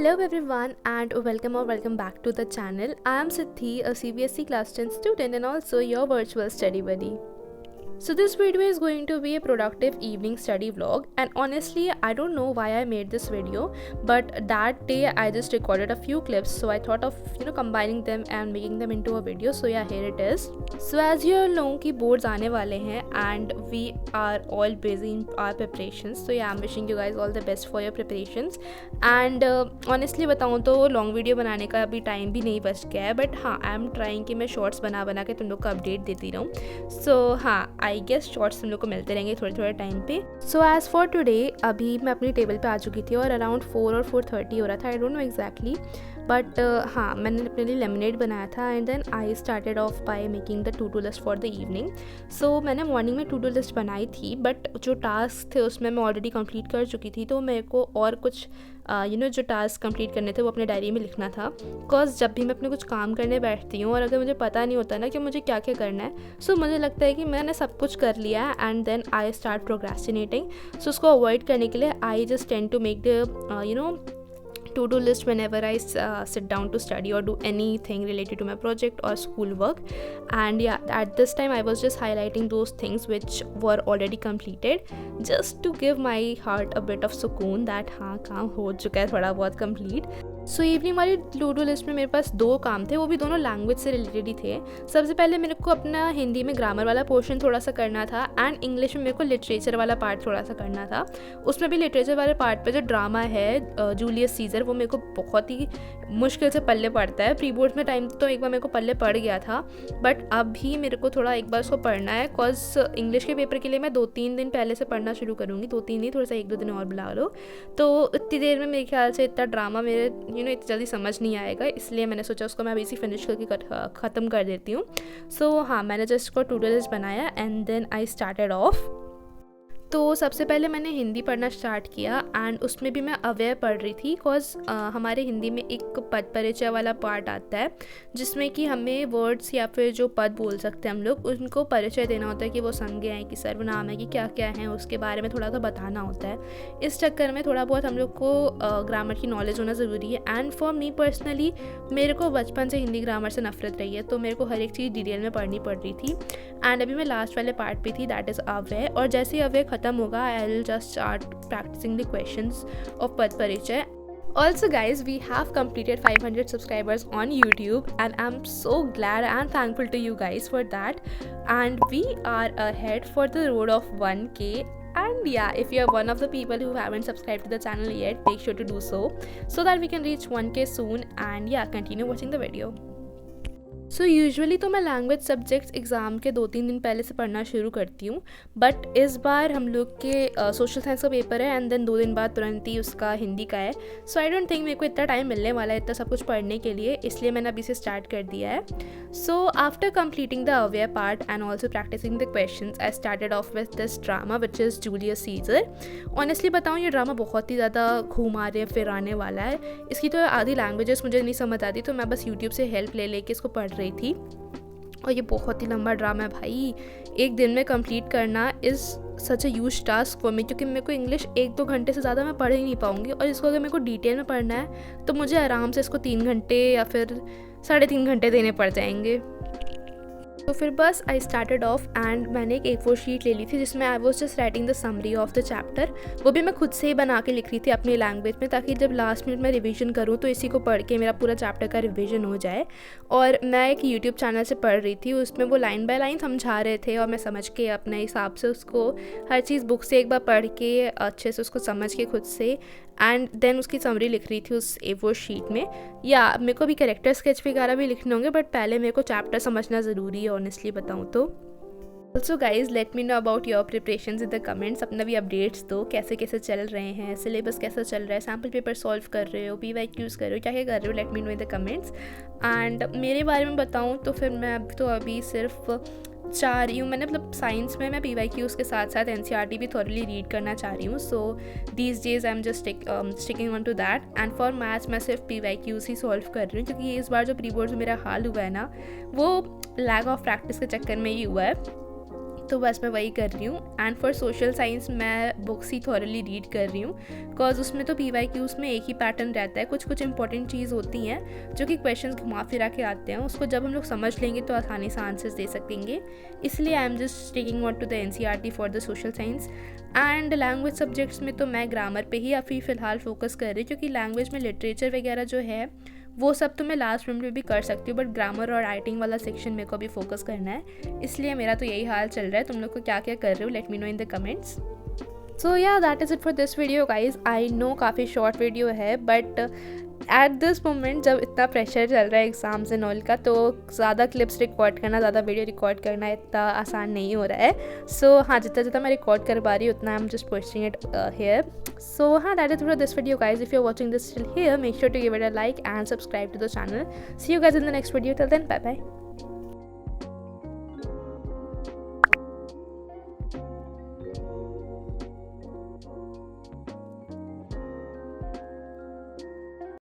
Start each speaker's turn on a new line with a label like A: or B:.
A: Hello everyone and welcome back to the channel. I am Siddhi, a CBSE class 10 student and also your virtual study buddy. So this video is going to be a productive evening study vlog, and honestly I don't know why I made this video, but that day I just recorded a few clips, so I thought of combining them and making them into a video. So yeah, here it is. So as you all know कि boards आने वाले हैं and we are all busy in our preparations. So yeah, I'm wishing you guys all the best for your preparations. And honestly बताऊँ तो long video बनाने का अभी time भी नहीं बच गया है, बट हाँ आई एम ट्राइंग कि मैं शॉर्ट्स बना के तुम लोग को अपडेट देती रहूँ. सो हाँ, आई गेस शॉर्ट्स तुम लोग को मिलते रहेंगे थोड़े टाइम पे. सो एज़ फॉर टुडे अभी मैं अपनी टेबल पे आ चुकी थी और अराउंड 4 और 4:30 हो रहा था. I don't know exactly, but हाँ मैंने अपने लिए लेमनेड बनाया था and then I started off by making the to do list for the evening. So मैंने मॉर्निंग में टू डू लिस्ट बनाई थी, बट जो टास्क थे उसमें मैं ऑलरेडी कंप्लीट कर चुकी थी, तो मेरे को और कुछ जो टास्क कंप्लीट करने थे वो अपने डायरी में लिखना था. बिकॉज जब भी मैं अपने कुछ काम करने बैठती हूँ और अगर मुझे पता नहीं होता ना कि मुझे क्या क्या करना है, सो मुझे लगता है कि मैंने सब कुछ कर लिया है and then I start procrastinating. So उसको अवॉइड करने के लिए I just tend to make the to-do list whenever I sit down to study or do anything related to my project or school work. And yeah, at this time I was just highlighting those things which were already completed just to give my heart a bit of सुकून that हाँ काम हो चुका है थोड़ा बहुत complete. सो evening वाली to do list में मेरे पास 2 काम थे, वो भी दोनों लैंग्वेज से रिलेटेड ही थे. सबसे पहले मेरे को अपना हिंदी में ग्रामर वाला पोर्शन थोड़ा सा करना था एंड इंग्लिश में मेरे को लिटरेचर वाला पार्ट थोड़ा सा करना था. उसमें भी लिटरेचर वाले पार्ट पे जो ड्रामा है जूलियस सीजर, वो मेरे को बहुत ही मुश्किल से पल्ले पड़ता है. प्री बोर्ड में टाइम तो एक बार मेरे को पल्ले पड़ गया था, बट अब भी मेरे को थोड़ा एक बार उसको पढ़ना है. बिकॉज इंग्लिश के पेपर के लिए मैं 2-3 दिन पहले से पढ़ना शुरू करूँगी. 2-3 दिन, थोड़ा सा 1-2 दिन और बुला लो, तो इतनी देर में मेरे ख्याल से इतना ड्रामा मेरे इतनी जल्दी समझ नहीं आएगा. इसलिए मैंने सोचा उसको मैं अभी से फिनिश करके ख़त्म कर देती हूँ. सो हाँ, मैंने जस्ट को टू डू लिस्ट बनाया and then I started off. तो सबसे पहले मैंने हिंदी पढ़ना स्टार्ट किया एंड उसमें भी मैं अव्यय पढ़ रही थी. बिकॉज हमारे हिंदी में एक पद परिचय वाला पार्ट आता है जिसमें कि हमें वर्ड्स या फिर जो पद बोल सकते हैं हम लोग, उनको परिचय देना होता है कि वो संज्ञा है कि सर्वनाम है कि क्या क्या है, उसके बारे में थोड़ा सा बताना होता है. इस चक्कर में थोड़ा बहुत हम लोग को ग्रामर की नॉलेज होना ज़रूरी है. एंड फॉर मी पर्सनली मेरे को बचपन से हिंदी ग्रामर से नफरत रही है, तो मेरे को हर एक चीज़ डिटेल में पढ़नी पड़ रही थी. एंड अभी मैं लास्ट वाले पार्ट पे थी, दैट इज़ अव्यय. और जैसे ही अव्यय ख़त्म होगा I will just start practising the questions of पद परिचय. Also guys, we have completed 500 subscribers on YouTube and I'm so glad and thankful to you guys for that. And we are ahead for the road of 1K. And yeah, if you are one of the people who haven't subscribed to the channel yet, make sure to do so that we can reach 1K soon. And yeah, continue watching the video. So usually तो मैं language subjects exam के 2-3 दिन पहले से पढ़ना शुरू करती हूँ, बट इस बार हम लोग के सोशल साइंस का पेपर है एंड देन 2 दिन बाद तुरंत ही उसका हिंदी का है. सो आई डोंट थिंक मेरे को इतना टाइम मिलने वाला है इतना सब कुछ पढ़ने के लिए, इसलिए मैंने अभी से स्टार्ट कर दिया है. सो आफ्टर कंप्लीटिंग द अव्यय part and also practising the questions, I started off with this drama which is Julius Caesar. Honestly बताऊँ, ये ड्रामा बहुत ही ज़्यादा घुमाने फिराने वाला है. इसकी तो आधी लैंग्वेजेस मुझे नहीं समझ आती, तो मैं बस यूट्यूब से हेल्प ले लेके इसको पढ़ रही थी. और ये बहुत ही लंबा ड्रामा है भाई, एक दिन में कंप्लीट करना is such a huge task for me, क्योंकि मेरे को इंग्लिश 1-2 घंटे से ज़्यादा मैं पढ़ ही नहीं पाऊँगी. और इसको अगर मेरे को डिटेल में पढ़ना है तो मुझे आराम से इसको 3 घंटे या फिर 3.5 घंटे देने पड़ जाएंगे. तो फिर बस आई स्टार्टेड ऑफ एंड मैंने एक A4 शीट ले ली थी जिसमें I was just writing the summary of the chapter. वो भी मैं खुद से ही बना के लिख रही थी अपनी लैंग्वेज में, ताकि जब लास्ट मिनट में रिवीजन करूँ तो इसी को पढ़ के मेरा पूरा चैप्टर का रिवीजन हो जाए. और मैं एक यूट्यूब चैनल से पढ़ रही थी, उसमें वो लाइन बाय लाइन समझा रहे थे और मैं समझ के अपने हिसाब से उसको हर चीज़ बुक से एक बार पढ़ के अच्छे से उसको समझ के खुद से एंड देन उसकी समरी लिख रही थी उस A4 शीट में. या मेरे को भी कैरेक्टर स्केच वगैरह भी लिखने होंगे, बट पहले मेरे को चैप्टर समझना ज़रूरी है ऑनेस्टली बताऊँ तो. Also guys, late me know about your preparations in the comments. अपना भी अपडेट्स दो, कैसे कैसे चल रहे हैं, सिलेबस कैसा चल रहा है, सैम्पल पेपर सॉल्व कर रहे हो, PYQs कर रहे हो, क्या क्या कर रहे हो, let me know in the comments. And मेरे बारे में बताऊँ तो फिर मैं अभी सिर्फ चाह रही हूँ, मैंने मतलब साइंस में मैं PYQs के साथ साथ NCERT भी थोड़ी रीड करना चाह रही हूँ. So these days I am just sticking on to that. And for maths मैं सिर्फ PYQs ही सॉल्व कर रही हूँ, क्योंकि इस बार जो प्री बोर्ड में मेरा हाल हुआ है ना, वो लैक ऑफ प्रैक्टिस के चक्कर में ही हुआ है. तो बस मैं वही कर रही हूँ। एंड फॉर सोशल साइंस मैं बुक्स ही थॉरली रीड कर रही हूँ, बिकॉज उसमें तो PYQs में एक ही पैटर्न रहता है। कुछ कुछ इंपॉर्टेंट चीज़ होती हैं जो कि क्वेश्चंस घुमा फिरा के आते हैं, उसको जब हम लोग समझ लेंगे तो आसानी से आंसर्स दे सकेंगे। इसलिए I am just taking on to the NCERT for the social science. And language subjects में तो मैं ग्रामर पे ही अभी फ़िलहाल फोकस कर रही हूँ, क्योंकि लैंग्वेज में लिटरेचर वगैरह जो है वो सब तो मैं लास्ट मिनट में भी कर सकती हूँ, बट ग्रामर और राइटिंग वाला सेक्शन मेरे को अभी फोकस करना है। इसलिए मेरा तो यही हाल चल रहा है। तुम लोग को क्या क्या कर रहे हो, let me know in the comments. So yeah that is it for this video guys. I know काफ़ी शॉर्ट वीडियो है, बट एट दिस मोमेंट जब इतना प्रेशर चल रहा है एग्ज़ाम्स एंड ऑल का, तो ज़्यादा क्लिप्स रिकॉर्ड करना, ज़्यादा वीडियो रिकॉर्ड करना इतना आसान नहीं हो रहा है। सो हाँ, जितना जितना मैं रिकॉर्ड कर पा रही हूँ उतना आई am just posting it here. So that is it for this video guys. If you're watching this till here, make sure to give it a like and subscribe to the channel. See you guys in the next video. Till then, bye bye.